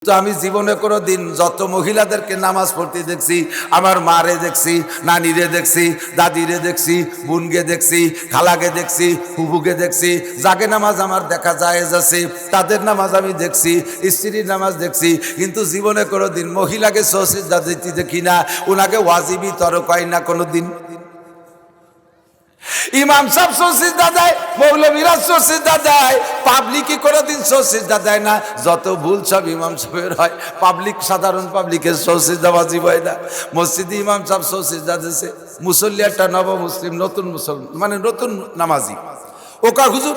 তো আমি জীবনে কোনো দিন যত মহিলাদেরকে নামাজ পড়তে দেখছি, আমার মারে দেখছি, নানিরে দেখছি, দাদিরে দেখছি, বোনকে দেখছি, খালাকে দেখছি, ফুফুকে দেখছি, যাকে নামাজ আমার দেখা যায় আছে তাদের নামাজ আমি দেখছি, স্ত্রীর নামাজ দেখছি, কিন্তু জীবনে কোনো দিন মহিলাকে সসিজদা দিতে দেখি না, ওনাকে ওয়াজিবি তরক হয় না কোনো দিন। ইমাম সাহেব সসিজদা দেয়, মৌলবীরা সসিজদা দেয়, পাবলিকই কোনোদিন সসিজদা দেয় না। যত ভুল সব ইমাম সাহেবের হয়, পাবলিক সাধারণ পাবলিকের সসিজদা ওয়াজিব হয় না। মসজিদে ইমাম সাহেব সসিজদা দিয়েছে, মুসল্লি একটা নব মুসলিম নতুন মুসলমান মানে নতুন নামাজি, ওকা হুজুর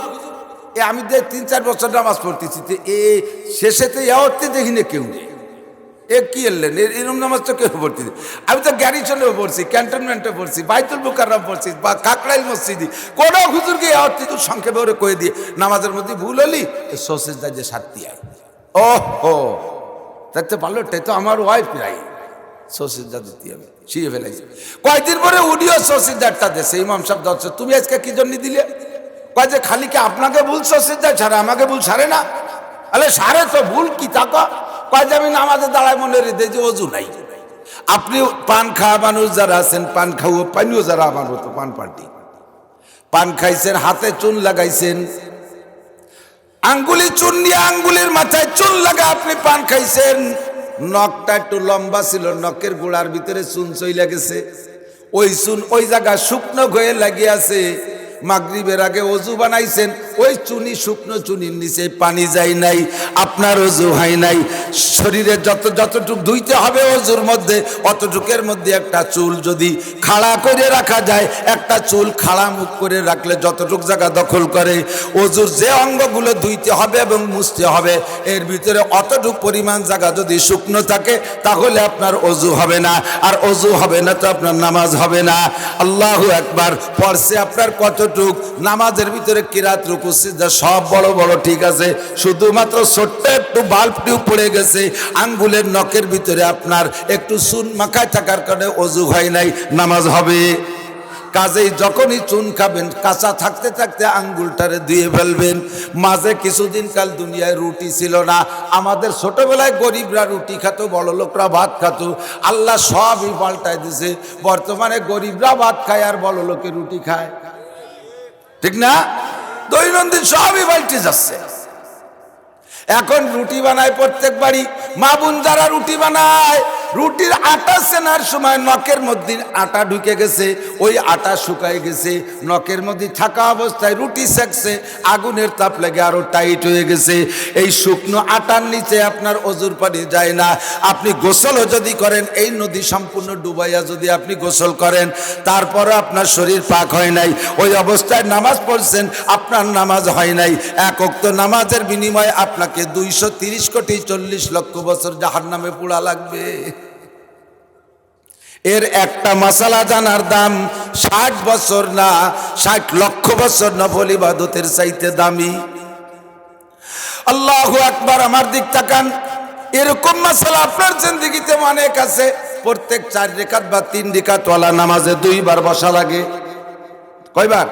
আমি 3-4 বছর নামাজ পড়তেছি, এ শেষেতে অর্থে দেখি না কেউ নেই, এ কি এলেন এরম নামাজ তো কেউ পড়তে। আমি তো গ্যারিসনে পড়ছি, ক্যান্টনমেন্টে পড়ছি, বাইতুল মুকাররম পড়ছি, বা কাকরাইল মসজিদে, কোনো হুজুরকে অর্থে তো সংক্ষেপে ওরে কয়ে দিয়ে নামাজের মধ্যে ভুল হলি সসেজদা যে সারতি আয়। ও হো দেখতে পারলো, এটাই তো আমার ওয়াইফ প্রায় সসেজদা দিতে হবে, শিয়ে ফেলাইছে। কয়েকদিন পরে উডিও সসেজদারটা দেশে ইমাম সাহেব দর্শক, তুমি আজকে কি জন্য দিলে? কয় যে খালি কি আপনাকে ভুল সসেজদা ছাড়ে, আমাকে ভুল সারে না? আরে সারে তো, ভুল কি তাকা? কয় যে আমি নামাজে দাঁড়ায় মনে রেখে যে অজু নাই। আপনি পান খাওয়া মানুষ যারা আছেন, পান খাওয়া পানিও যারা আমার মতো পান পার্টি, পান খাইছেন, হাতে চুন লাগাইছেন, আঙ্গুলি চুন নিয়ে আঙ্গুলির মাথায় চুন লাগা আপনি পান খাইছেন, নখটা একটু লম্বা ছিল, নখের গোড়ার ভিতরে চুন চইলা গেছে, ওই চুন ওই জায়গা শুকনো হয়ে লাগিয়ে আছে। মাগরিবের আগে অজু বানাইছেন, ওই চুনি শুকনো চুনির নিচে পানি যায় নাই, আপনার অজু হয় নাই। শরীরে যতটুক ধুইতে হবে অজুর মধ্যে, অতটুকের মধ্যে একটা চুল যদি খাড়া করে রাখা যায়, একটা চুল খাড়া মুখ করে রাখলে যতটুক জায়গা দখল করে, অজুর যে অঙ্গগুলো ধুইতে হবে এবং মুছতে হবে এর ভিতরে অতটুক পরিমাণ জায়গা যদি শুকনো থাকে, তাহলে আপনার অজু হবে না, আর অজু হবে না তো আপনার নামাজ হবে না। আল্লাহু আকবার পড়ছে আপনার কতটুক নামাজের ভিতরে কিরাত রুকু সিজদা সব বড় বড় ঠিক আছে, শুধুমাত্র ছোট্ট একটু বাল্ব টিউব পড়ে গেছে আঙ্গুলের নখের ভিতরে, আপনার একটু চুন মাখায় থাকার কারণে অজু হয় নাই, নামাজ হবে। কাজেই যখনই চুন খাবেন কাঁচা থাকতে থাকতে আঙ্গুলটারে ধুয়ে ফেলবেন। মাঝে কিছুদিন কাল দুনিয়ায় রুটি ছিল না, আমাদের ছোটবেলায় গরিবরা রুটি খেত, বড় লোকরা ভাত খেত, আল্লাহ সবই পাল্টায় দিছে। বর্তমানে গরিবরা ভাত খায় আর বড় লোকে রুটি খায়, ঠিক না? দৈনন্দিন সবই পাল্টে যাচ্ছে। এখন রুটি বানায় প্রত্যেক বাড়ি, মা বোন যারা রুটি বানায়, রুটির আটা সেনার সময় নখের মধ্যে আটা ঢুকে গেছে, ওই আটা শুকায় গেছে, নখের মধ্যে থাকা অবস্থায় রুটি সেকছে, আগুনের তাপ লেগে আরো টাইট হয়ে গেছে। এই শুকনো আটার নিচে আপনার অজুর পানি যায় না। আপনি গোসলও যদি করেন, এই নদী সম্পূর্ণ ডুবাইয়া যদি আপনি গোসল করেন, তারপরে আপনার শরীর পাক হয় নাই, ওই অবস্থায় নামাজ পড়ছেন, আপনার নামাজ হয় নাই। এক ওয়াক্ত নামাজের বিনিময়ে আপনাকে 230 কোটি 40 লক্ষ বছর জাহান্নামে পোড়া লাগবে। এর একটা মাসালা জানার দাম 60 বছর না 60 লক্ষ বছর নফল ইবাদতের চাইতে দামি। আল্লাহু আকবার, আমার দিক তাকান। এরকম মাসালা আপনার জিন্দেগিতে অনেক আছে। প্রত্যেক 4 রাকাত বা 3 রাকাত ওয়ালা নামাজে 2 বার বসা লাগে। কয়বার?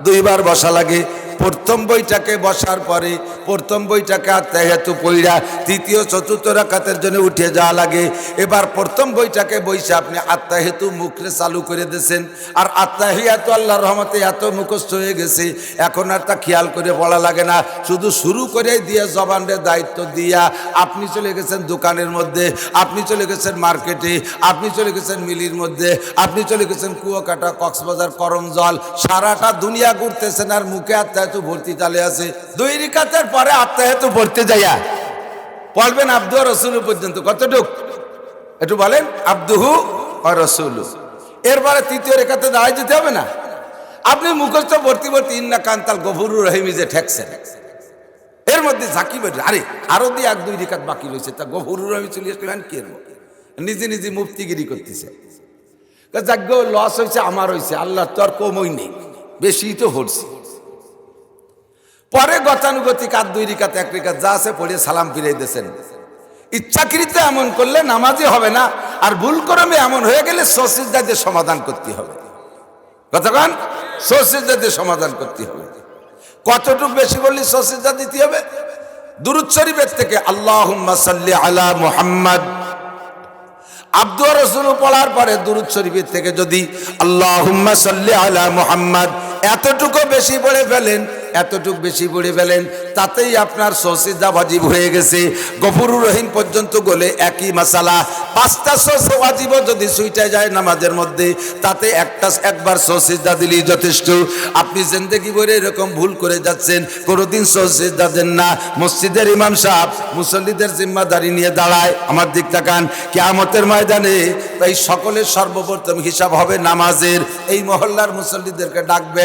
2 বার বসা লাগে। প্রথম বইটাকে বসার পরে প্রথম বইটাকে আত্তাহিয়াতু পড়া তৃতীয় চতুর্থ রাকাতের জন্য উঠে যাওয়া লাগে। এবার প্রথম বইটাকে বইসে আপনি আত্তাহিয়াতু মুখরে চালু করে দিয়েছেন, আর আত্তাহিয়াতু আল্লাহর রহমতে এত মুখস্থ হয়ে গেছে এখন আর তা খেয়াল করে পড়া লাগে না, শুধু শুরু করে দিয়ে জবানের দায়িত্ব দিয়া আপনি চলে গেছেন দোকানের মধ্যে, আপনি চলে গেছেন মার্কেটে, আপনি চলে গেছেন মিলির মধ্যে, আপনি চলে গেছেন কুয়াকাটা, কক্সবাজার, করমজল, সারাটা দুনিয়া ঘুরতেছেন আর মুখে আত্তাহিয়াতু ভর্তি চালে আছে। 2 রাকাতের পরে আত্তাহিয়াতু পড়তে যাইয়া পড়বেন আব্দু ওয়া রাসূলু পর্যন্ত। কতটুক একটু বলেন? আব্দুহু ওয়া রাসূলু। এরপরে তৃতীয় রাকাতে দাঁড়ায় যেতে হবে না? আপনি মুখস্থ ভর্তি ভর্তি ইন্না কান্তাল গফুরুর রহিম যে ঠেকছেন, এর মধ্যে ঝাঁকি বের, আরে আরো দিয়ে 1-2 রাকাত বাকি রয়েছে, তা গফুরুর রহিম চলে আসলেন কি নিজে নিজে মুফতিগিরি করতেছে। যাজ্ঞ লস হয়েছে আমার হয়েছে, আল্লাহ তো আর কমই নেই, বেশি তো হচ্ছে। পরে গতানুগতিক 2 রাকাত 1 রাকাত যা আছে পড়ে সালাম ফিরিয়ে দিয়েছেন। ইচ্ছাকৃত এমন করলে নামাজই হবে না, আর ভুল ক্রমে এমন হয়ে গেলে সসিজদা দিয়ে সমাধান করতে হবে। কতক্ষণ? সসিজদা দিয়ে সমাধান করতে হবে। কতটুকু বেশি বললে সসিজদা দিতে হবে? দুরূদ শরীফের থেকে আল্লাহুম্মা সাল্লি আলা মুহাম্মাদ আব্দু রাসূল পড়ার পরে দুরূদ শরীফের থেকে যদি আল্লাহুম্মা সাল্লি আলা মুহাম্মাদ এতটুকু বেশি পড়ে ফেলেন, এতটুকু বেশি পড়ে ফেলেন, তাতেই আপনার সসিজদা ওয়াজিব হয়ে গেছে। গফুরুর রহিম পর্যন্ত গলে একই মাসালা। 5টা সসিজদা ওয়াজিব যদি ছুটে যায় নামাজের মধ্যে, তাতে একবার সসিজদা দিলেই যথেষ্ট। আপনি জিন্দেগি ভরে এরকম ভুল করে যাচ্ছেন, কোনোদিন সসিজদা দেন না। মসজিদের ইমাম সাহেব মুসল্লিদের জিম্মাদারি নিয়ে দাঁড়ায়, আমার দিক তাকান, কিয়ামতের ময়দানে এই সকলের সর্বপ্রথম হিসাব হবে নামাজের। এই মহল্লার মুসল্লিদেরকে ডাকবে,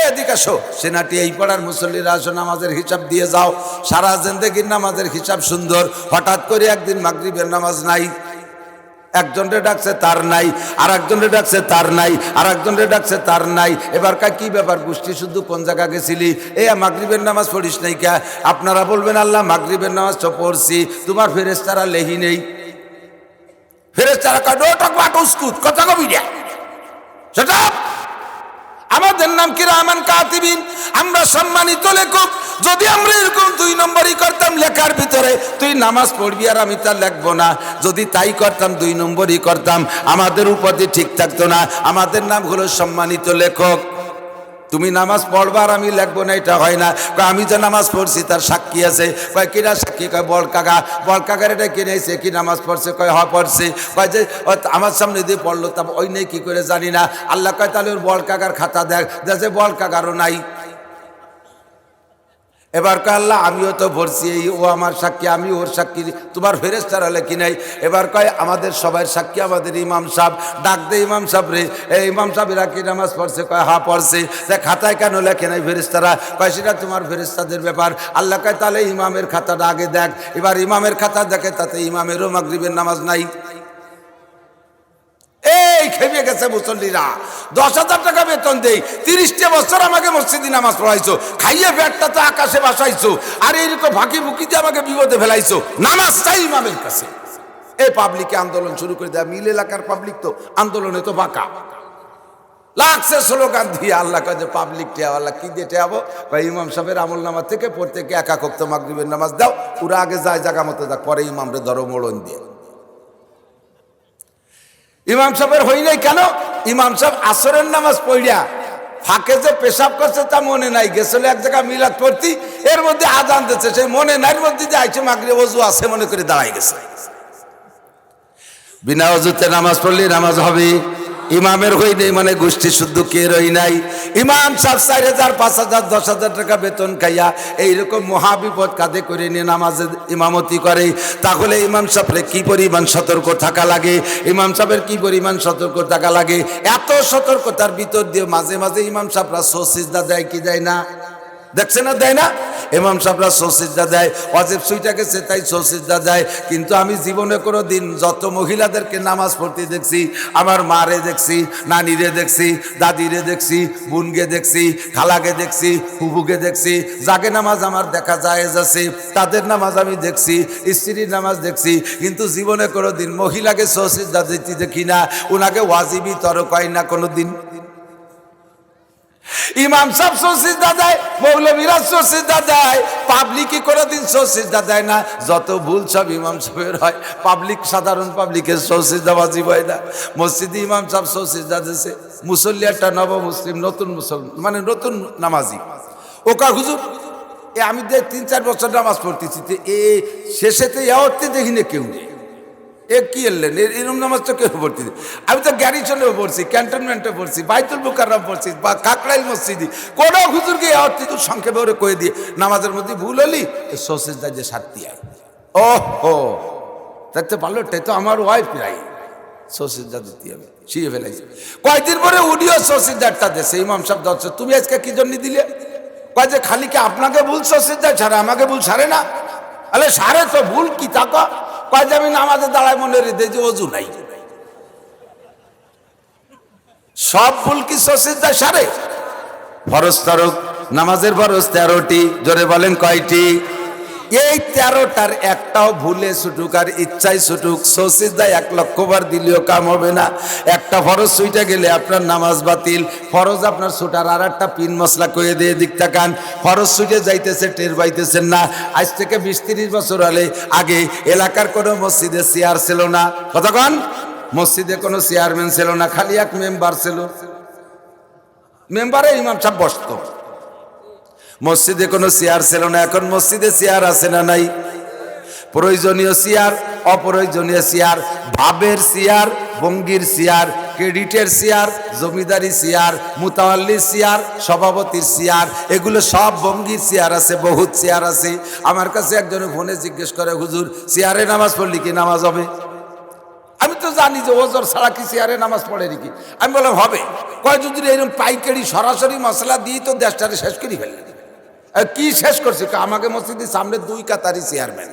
এদিকে আসো, সেনাটি এই পাড়ার মুসল্লিরা আসো, নামাজের হিসাব দিয়ে যাও। সারা জিন্দেগির নামাজের হিসাব সুন্দর, হঠাৎ করে একদিন মাগরিবের নামাজ নাই, একজনরে ডাকছে তার নাই, আর একজনরে ডাকছে তার নাই, আর একজনরে ডাকছে তার নাই। এবার কি ব্যাপার, গোষ্ঠী শুদ্ধ কোন জায়গা গেছিলি? মাগরিবের নামাজ পড়িস নাই কে? আপনারা বলবেন আল্লাহ মাগরিবের নামাজ তো পড়ছি, তোমার ফেরেশতারা লেহি নেই। ফেরেশতারা কথা কবি না, সেটা আমাদের নাম কিরামান কাতিবিন, আমরা সম্মানিত লেখক। যদি আমরা এরকম 2 নম্বরই করতাম লেখার ভিতরে, তুই নামাজ পড়বি আর আমি তা লিখবো না, যদি তাই করতাম 2 নম্বরই করতাম, আমাদের উপাধি ঠিক থাকতো না। আমাদের নাম হলো সম্মানিত লেখক। তুমি নামাজ পড়বা আর আমি লিখবো না, এটা হয় না। আমি যে নামাজ পড়ছি তার সাক্ষী আছে। কয় কিনা সাক্ষী? কয় বল কাকা। বল কাকার এটা কিনেছে, কি নামাজ পড়ছে? কয় হ পড়ছে। কয় যে আমার সামনে দিয়ে পড়লো, তা ওই নেই কি করে জানি না। আল্লাহ কয় তাহলে ওর বল কাকার খাতা দেখ, যে বল কাকারও নাই। এবার কয় আল্লাহ আমিও তো পড়ছি, ও আমার সাক্ষী, আমি ওর সাক্ষী, তোমার ফেরেশতারা লেখি নাই। এবার কয় আমাদের সবাই সাক্ষী আমাদের ইমাম সাহেব। ডাক দে ইমাম সাহেব রে, ইমাম সাহেবেরা কি নামাজ পড়ছে? কয় হা পড়ছে। খাতায় কেন লেখে নাই ফেরেশতারা? কয় সেটা তোমার ফেরেশতাদের ব্যাপার। আল্লাহ কয় তাহলে ইমামের খাতাটা আগে দেখ। এবার ইমামের খাতা দেখে, তাতে ইমামেরও মাগরিবের নামাজ নাই। এই খেপে গেছে মুসল্লিরা। 10,000 টাকা বেতন দেই, 30টা বছর আমাকে মসজিদে নামাজ পড়াইছো, খাইয়ে পেটটা তো আকাশে বাসাইছো, আর এইরকম ফাঁকি ফুকি দিয়ে আমাকে বিপদে ফেলাইছো। নামাজ চাই ইমামের কাছে। এই পাবলিকে আন্দোলন শুরু করে দেয়। মিল এলাকার পাবলিক তো আন্দোলনে তো বাঁকা লাগছে স্লোগান দিয়ে। আল্লাহ কাজে পাবলিক টেয়াওয়াল্লাহ কি দিয়ে টেয়াবো? বা ইমাম সাহেবের আমল নামাজ থেকে প্রত্যেকে একা ওয়াক্ত মাগরিবের নামাজ দাও, ওরা আগে যায় জায়গা মতো যাক, পরে ইমামরে ধরো মোড়ন দিয়ে। ইমাম সাহেবের হই নাই কেন? ইমাম সাহেব আসরের নামাজ পড়িয়া ফাঁকে যে পেশাব করছে তা মনে নাই, গেছিল এক জায়গায় মিলাদ পড়তি, এর মধ্যে আজান দিচ্ছে, সেই মনে নাই মধ্যে যে আইছে মাগরিব ওযু আছে মনে করে দাঁড়াই গেছে। বিনা ওযুতে নামাজ পড়লে নামাজ হবে? ইমামের হই নেই মানে গোষ্ঠী শুদ্ধ কে রই নাই। ইমাম সাহেব 4,000 5,000 10,000 টাকা বেতন খাইয়া এইরকম মহাবিপদ কাঁধে করে নিয়ে নামাজে ইমামতি করে, তাহলে ইমাম সাহেবের কি পরিমাণ সতর্ক থাকা লাগে? ইমাম সাহেবের কি পরিমাণ সতর্ক থাকা লাগে? এত সতর্কতার ভিতর দিয়ে মাঝে মাঝে ইমাম সাহেবরা সিজদা দেয় কি দেয় না? দেখছে না, দেয় না? ইমাম সাহেবরা সিজদা দেয়, ওয়াজিব সুইটা গেছে তাই সিজদা দেয়। কিন্তু আমি জীবনে কোনো দিন যত মহিলাদেরকে নামাজ পড়তে দেখছি, আমার মারে দেখছি, নানিরে দেখছি, দাদিরে দেখছি, বোনকে দেখছি, খালাকে দেখছি, ফুফুকে দেখছি, যাকে নামাজ আমার দেখা যায় আছে তাদের নামাজ আমি দেখছি, স্ত্রীর নামাজ দেখছি, কিন্তু জীবনে কোনো দিন মহিলাকে সিজদা দিতে দেখি না, ওনাকে ওয়াজিবই তরক হয় না কোনো দিন। ইমাম সাহেব সিজদা দেয়, মৌলবীরা সিজদা দেয়, পাবলিকই কোনোদিন সিজদা দেয় না। যত ভুল সব ইমাম সাহেবের হয়, পাবলিক সাধারণ পাবলিকের সিজদা ওয়াজিব হয় না। মসজিদে ইমাম সাহেব সিজদা দিয়েছে, মুসল্লি একটা নব মুসলিম নতুন মুসলমান মানে নতুন নামাজি, ওকা হুজুর আমি 3-4 বছর নামাজ পড়তেছি, এ শেষেতে অর্থে দেখি না কেউ নেই, এ কি এলেন এরম নামাজ তো কেউ পড়তে। আমি তো গ্যারিসনেও পড়ছি, ক্যান্টনমেন্টে পড়ছি, বাইতুল মুকাররম পড়ছি, বা কাকরাইল মসজিদে, কোনো হুজুরকে অর্থে তো সংক্ষেপে ওরে কয়ে দিয়ে নামাজের মধ্যে ভুল হলি সিজদা যে সারতি আয়। ও তাতে পারলো, তাই তো আমার ওয়াইফ প্রায় সিজদা দিতে হবে, শিয়ে ফেলাইছে। কয়েকদিন পরে উডিও সিজদাটা দেশে ইমাম সাহেব দর্শক, তুমি আজকে কি জন্য দিলে? কয় যে খালি কি আপনাকে ভুল সিজদা ছাড়ে, আমাকে ভুল ছাড়ে না? আরে সারে তো ভুল কি তাকা? কয় যে আমি নামাজে দাঁড়ায় মনে রেখে যে ওযু নাই, সব ভুল কি সিজদা সারে? ফরজ তরক নামাজের ফরজ 13টি, জোরে বলেন কয়টি? এই 13টার একটাও ভুলে ছুটুক আর ইচ্ছাই ছুটুক, সসিদায় 1 লক্ষ বার দিলেও কাম হবে না। একটা ফরজ ছুটে গেলে আপনার নামাজ বাতিল। ফরজ আপনার ছুটার আর একটা পিন মশলা করে দিয়ে দিক তাকান, ফরজ ছুটে যাইতেছে টের পাইতেছেন না। আজ থেকে 20-30 বছর আগে এলাকার কোনো মসজিদে চেয়ার ছিল না। কতক্ষণ মসজিদে কোনো চেয়ারম্যান ছিল না, খালি এক মেম্বার ছিল। মেম্বারে ইমাম সাহেব বসতো। মসজিদে কোনো চেয়ার ছিল না। এখন মসজিদে চেয়ার আছে না নাই? প্রয়োজনীয় চেয়ার, অপ্রয়োজনীয় চেয়ার, ভাবের চেয়ার, ভঙ্গির চেয়ার, ক্রেডিটের চেয়ার, জমিদারি চেয়ার, মুতাওয়াল্লির চেয়ার, সভাপতির চেয়ার, এগুলো সব ভঙ্গির চেয়ার আছে, বহুত চেয়ার আছে। আমার কাছে একজনে ফোনে জিজ্ঞেস করে, হুজুর চেয়ারে নামাজ পড়লি কি নামাজ হবে? আমি তো জানি যে ওজোর ছাড়া কি চেয়ারে নামাজ পড়ে নাকি। আমি বললাম হবে। কয় যদি এরকম পাইকারি সরাসরি মশলা দিয়ে তো দেশটারে শেষ করে ফেললেন। কি শেষ করছে? আমাকে মসজিদের সামনে 2 কাতারি চেয়ারম্যান,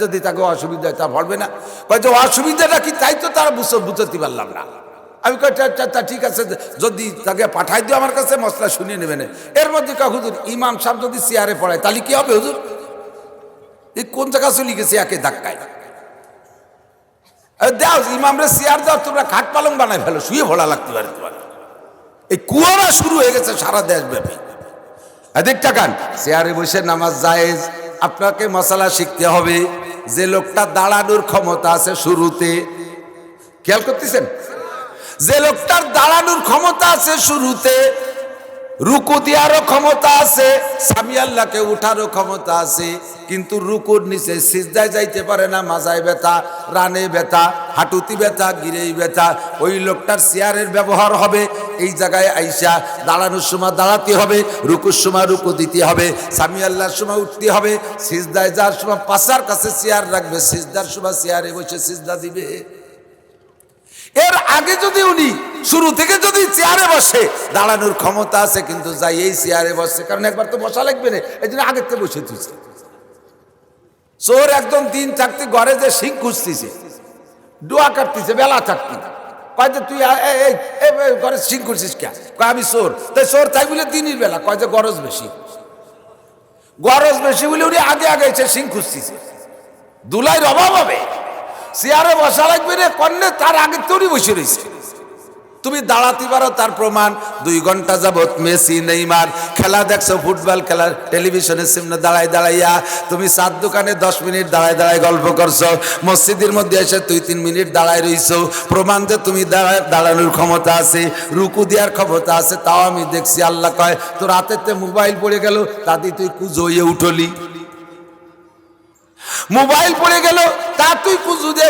যদি তাকে অসুবিধা হয় তা ভরবে না। কয় যে অসুবিধাটা কি তাই তো তারা বুঝতে পারলাম না। আমি কই ঠিক আছে, যদি তাকে পাঠাই দিও আমার কাছে, মশলা শুনিয়ে নেবেন। এর মধ্যে কা হুজুর ইমাম সাহেব যদি চেয়ারে পড়ায় তাহলে কি হবে হুজুর? এই কোন জায়গা চলে গেছে একে ধাক্কায়। দাও ইমামরে চেয়ার দাও, তোমরা খাট পালং বানাই ফেলো, শুয়ে ভোলা লাগতে পারে তোমার। এই কুয়ারা শুরু হয়ে গেছে সারা দেশব্যাপী। এদিক টাকান, চেয়ারে বসে নামাজ জায়েজ। আপনাকে মশলা শিখতে হবে। যে লোকটা দাঁড়ানোর ক্ষমতা আছে শুরুতে, খেয়াল করতেছেন, যে লোকটার দাঁড়ানোর ক্ষমতা আছে শুরুতে, রুকু দেওয়ারও ক্ষমতা আছে, সামি আল্লাহকে উঠারও ক্ষমতা আছে, কিন্তু রুকুর নিচে সিজদায় যাইতে পারে না, মাজায় ব্যথা, রানে ব্যথা, হাঁটুতি ব্যথা, গিরেই ব্যথা, ওই লোকটার চেয়ারের ব্যবহার হবে এই জায়গায় আইসা দাঁড়ানোর সময় দাঁড়াতে হবে, রুকুর সময় রুকু দিতে হবে, সামি আল্লাহর সময় উঠতে হবে, সিজদায় যাওয়ার সময় পাশার কাছে চেয়ার রাখবে, সিজদার সময় চেয়ারে বসে সিজদা দিবে। এর আগে যদি উনি শুরু থেকে যদি চেয়ারে বসে, দাঁড়ানোর ক্ষমতা আছে কিন্তু যাই এই চেয়ারে বসে, কারণ একবার তো বসা লাগবে না, এই জন্য আগের থেকে বসে তুলছে। চোর একদম দিন থাকতে ঘরে যে শিং খুঁজতেছে, ডোয়া কাটতেছে বেলা থাকতে, কয় যে তুই ঘরে শিং খুঁজছিস কে? কয় আমি চোর। তাই চোর তাই বলে দিনের বেলা, কয় যে গরজ বেশি, গরজ বেশি বলে উনি আগে আগে এসে শিং খুঁজতেছে। দুলাইয়ের অভাব হবে, চেয়ারে বসা লাগবে রে কন্যা, তার আগে তোরই বসে রয়েছে। তুমি দাঁড়াতে পারো তার প্রমাণ, 2 ঘন্টা যাবত মেসি নেইমার খেলা দেখছো, ফুটবল খেলা টেলিভিশনের সামনে দাঁড়ায় দাঁড়াইয়া, তুমি চার দোকানে 10 মিনিট দাঁড়ায় দাঁড়ায় গল্প করছো, মসজিদের মধ্যে এসে 2-3 মিনিট দাঁড়ায় রইছো, প্রমাণ যে তুমি দাঁড়ানোর ক্ষমতা আছে, রুকু দেওয়ার ক্ষমতা আছে, তাও আমি দেখছি। আল্লাহ কয় তোর হাতেতে মোবাইল পড়ে গেল, তাতে তুই কুজো হয়ে উঠলি। মোবাইল পড়ে গেল, তা তুই কুজু দিয়ে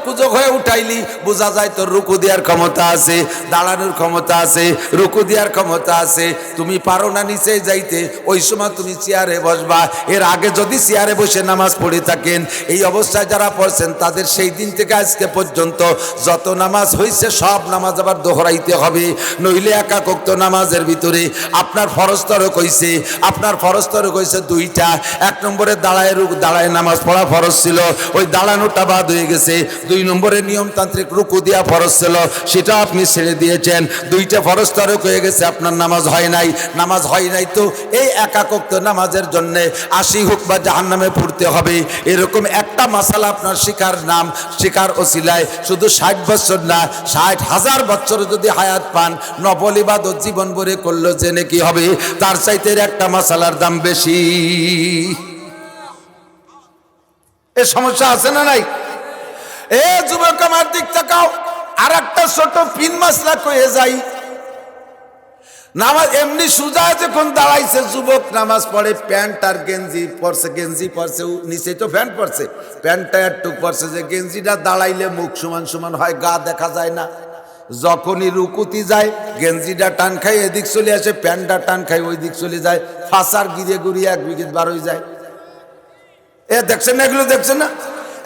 কুজো হয়ে উঠাইলি, বোঝা যায় তোর রুকু দেওয়ার ক্ষমতা আছে, দাঁড়ানোর ক্ষমতা আছে, রুকু দেওয়ার ক্ষমতা আছে। তুমি পারো না নিচে যাইতে, ওই সময় তুমি চেয়ারে বসবা। এর আগে যদি চেয়ারে বসে নামাজ পড়ে থাকেন, এই অবস্থায় যারা পড়ছেন তাদের সেই দিন থেকে আজকে পর্যন্ত যত নামাজ হয়েছে সব নামাজ আবার দোহরাইতে হবে, নইলে একাকোক্ত নামাজের ভিতরে আপনার ফরজ তরক হইছে, আপনার ফরজ তরক হইছে 2টা। 1 নম্বরে দাঁড়ায় নামাজ পড়া ফরজ ছিল, ওই দাঁড়ানোটা বাদ হয়ে গেছে। 2 নম্বরে নিয়মতান্ত্রিক রুকু দেওয়া ফরজ ছিল, সেটা আপনি ছেড়ে দিয়েছেন। 2টা ফরজ তরক হয়ে গেছে, আপনার নামাজ হয় নাই। নামাজ হয় নাই তো এই একাকোক্ত নামাজের জন্য 80 হোক বা জাহান্নামে পড়তে হবে, এরকম একটা মাসালা আপনার শিকার ওসিলায় শুধু 60 বছর না 60,000 বছর যদি হায়াত পান, নফল ইবাদত জীবন ভরে করলো জেনে কি হবে, তার চাইতে একটা মাসালার দাম বেশি। এ সমস্যা আছে না নাই? এ যুবক আমার দিক তাকাও, আর একটা ছোট পিন মাসলা কয়ে যাই। নামাজ এমনি সুজা যখন দাঁড়াইছে, যুবক নামাজ পড়ে, প্যান্ট আর গেঞ্জি পরছে, নিচে তো প্যান্ট পরছে, প্যান্টটা একটু পরছে, যে গেঞ্জিটা দাঁড়াইলে মুখ সমান সমান হয়, গা দেখা যায় না। যখনই রুকুতি যায়, গেঞ্জিটা টান খাই এদিক চলে আসে, প্যান্টটা টান খাই ওই দিক চলে যায়, ফাঁসার গিরে গুড়িয়ে 1 বিঘিত বার হয়ে যায়। এ দেখছেন না, এগুলো দেখছেন না?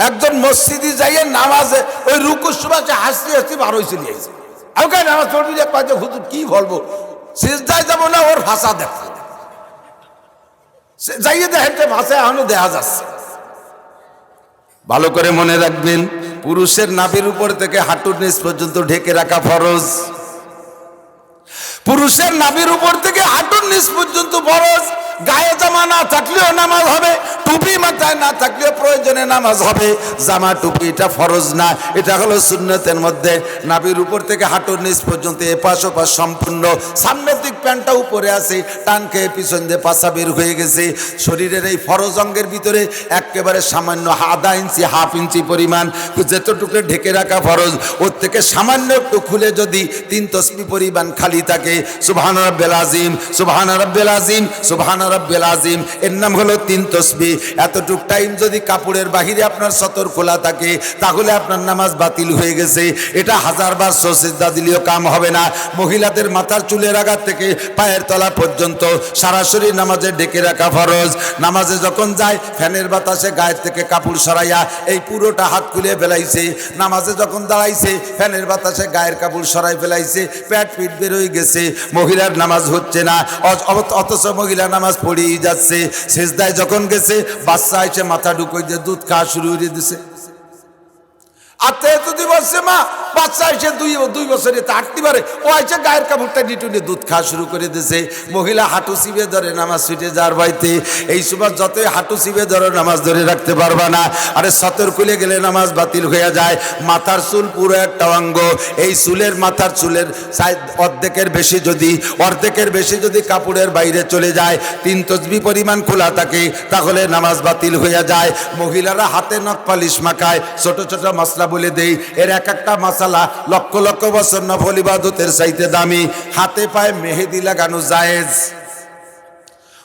একজন মসজিদে যাইয়ে নামাজে ওই রুকুর সময় হাসতে হাসতে বার হয়ে চলে আসে। আমাকে নামাজ পড়বি, হুজুর কি বলবো, সিজদায় যাবো না, ওর ভাষা দেখো, যাইয়ে দেখেন ভাষা এখনো দেখা যাচ্ছে। ভালো করে মনে রাখবেন, পুরুষের নাভির উপর থেকে হাঁটুর নিচ পর্যন্ত ঢেকে রাখা ফরজ। পুরুষের নাভির উপর থেকে হাঁটুর নিচ পর্যন্ত ফরজ, গায়ে জামা না থাকলেও নামাজ হবে, টুপি মাথায় না থাকলেও প্রয়োজনে নামাজ হবে। জামা টুপি এটা ফরজ না, এটা হলো সুন্নতের মধ্যে। নাভির উপর থেকে হাঁটুর নিচ পর্যন্ত এপাশ ওপাশ সম্পূর্ণ। সামনের দিক প্যান্টটা উপরে আছে, টান খেয়ে পিছন দিয়ে পাশা বের হয়ে গেছে। শরীরের এই ফরজ অঙ্গের ভিতরে একেবারে সামান্য আধা ইঞ্চি হাফ ইঞ্চি পরিমাণ যেতটুকু ঢেকে রাখা ফরজ, ওর থেকে সামান্য একটু খুলে যদি 3 তসবিহ পরিমাণ খালি থাকে, সুবহান রাব্বিল আযীম, সুবহান রাব্বিল আযীম, সুবহান রাব্বিল আযীম, এর নাম হলো 3 তসবিহ। এতটুক টাইম যদি কাপড়ের বাহিরে আপনার সতর খোলা থাকে, তাহলে আপনার নামাজ বাতিল হয়ে গেছে। এটা 1000 বার সিজদা দিলেও কাম হবে না। মহিলাদের মাথার চুলের আগার থেকে পায়ের তলা পর্যন্ত সরাসরি নামাজে ঢেকে রাখা ফরজ। নামাজে যখন যায় ফ্যানের বাতাসে গায়ের থেকে কাপড় সরাইয়া এই পুরোটা হাত খুলে ফেলাইছে। নামাজে যখন দাঁড়াইছে ফ্যানের বাতাসে গায়ের কাপড় সরাই ফেলাইছে, পেট পিট বের হয়ে গেছে, মহিলার নামাজ হচ্ছে না। অথচ মহিলা নামাজ পড়েই যাচ্ছে। সিজদায় যখন গেছে, বাচ্চা এসে মাথা ঢুকিয়ে দিয়ে দুধ খাওয়া শুরু করে দিছে। আত্মীয় যদি বলছে মা, বাচ্চা এসে দুই বছরে আটটি পারে, ও এসে গায়ের কাপড়টা নিটুনে দুধ খাওয়া শুরু করে দিছে। মহিলা হাঁটু চিপে ধরে নামাজ ছুটে যাওয়ার বাড়িতে। এই সময় যতই হাঁটু চিপে ধরে নামাজ ধরে রাখতে পারবা না। আরে সতর খুলে গেলে নামাজ বাতিল হয়ে যায়। মাথার চুল পুরো একটা অঙ্গ, এই চুলের মাথার চুলের অর্ধেকের বেশি যদি কাপড়ের বাইরে চলে যায়, 3 তসবিহ পরিমাণ খোলা থাকে, তাহলে নামাজ বাতিল হয়ে যায়। মহিলারা হাতে নখ পালিশ মাখায়, ছোট ছোট মশলা বলে দেই, এর এক একটা মশলা লক্ষ লক্ষ বছর নফল ইবাদতের চাইতে দামি। হাতে পায়ে মেহেদি লাগানো জায়েজ।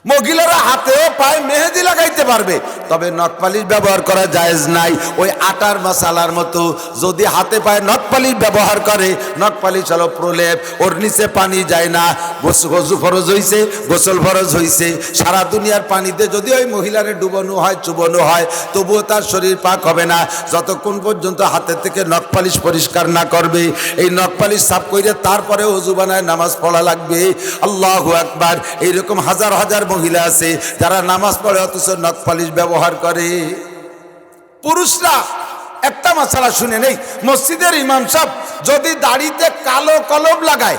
মহিলারা হাতেও পায়ে মেহেদি লাগাইতে পারবে, তবে নখপালিশ ব্যবহার করা জায়েজ নাই। ওই আটার মশালার মতো যদি হাতে পায়ে নখপালিশ ব্যবহার করে, নখপালিশ হলো প্রলেপ, ওর নিচে পানি যায় না। গোসল ফরজ হইছে, গোসল ফরজ হইছে, সারা দুনিয়ার পানিতে যদি ওই মহিলারে ডুবানো হয়, চুবানো হয়, তবুও তার শরীর পাক হবে না যতক্ষণ পর্যন্ত হাতের থেকে নখপালিশ পরিষ্কার না করবে। এই নখপালিশ সাফ করে তারপরে ওযু বানায় নামাজ পড়া লাগবে। আল্লাহু আকবার। এইরকম হাজার হাজার মহিলা আছে যারা নামাজ পড়ে অথচ নখপালিশ ব্যবহার করে। পুরুষরা একটা মাসালা শুনে নেই, মসজিদের ইমাম সাহেব যদি দাড়িতে কালো কলম লাগায়,